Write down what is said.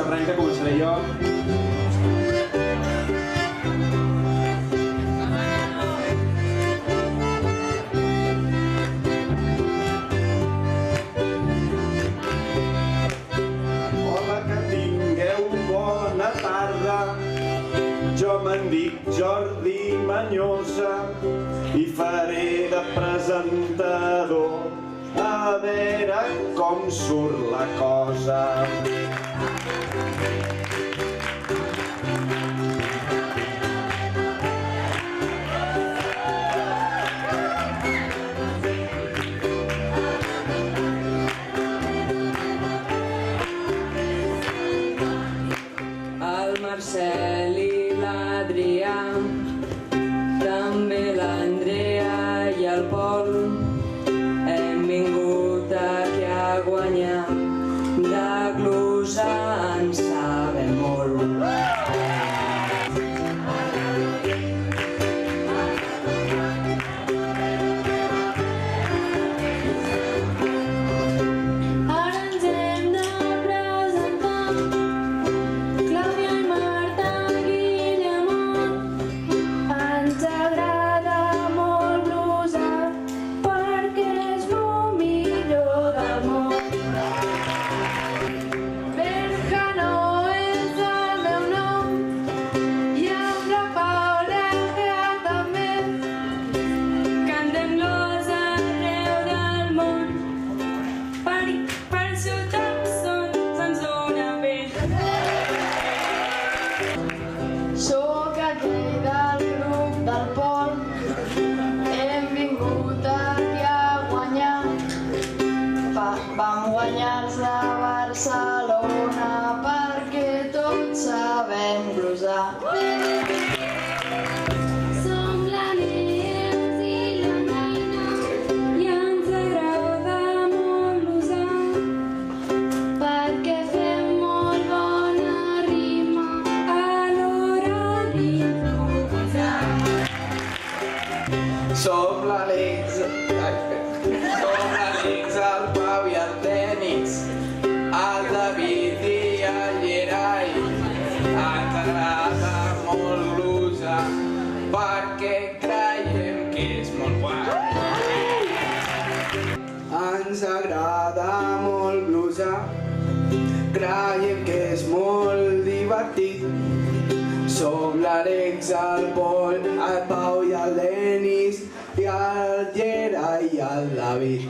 s'arrenca, començaré jo. Hola, que tingueu bona tarda. Jo me'n dic Jordi Manyosa i faré de presentador. A veure com surt la cosa. El Marcel i l'Adrià, també l'Andrea i el Pol, hem vingut aquí a guanyar. De glosa en sabem molt. Ara ens hem de presentar, Clàudia i Marta Guillemot. Ens agrada molt blusar perquè és lo millor del món. Berjano és el meu nom i amb la Paula també. Cantem glosa arreu del món. Per ciutat se'ns dona bé. Soc aquell del grup del Pol, hem vingut aquí a guanyar. Vam guanyar-nos a Barcelona perquè tots sabem blusar. Som la Neus i la Nina i ens agrada molt blusar perquè fem molt bona rima a l'hora d'improvisar. Som l'Àlex, el Pau i el Denis, el David i el Gerai. Ens agrada molt blusar perquè creiem que és molt guai. Ens agrada molt blusar, creiem que és molt divertit. Som l'Àlex, el Pol, el Pau i el Denis, i el Gerai i el David.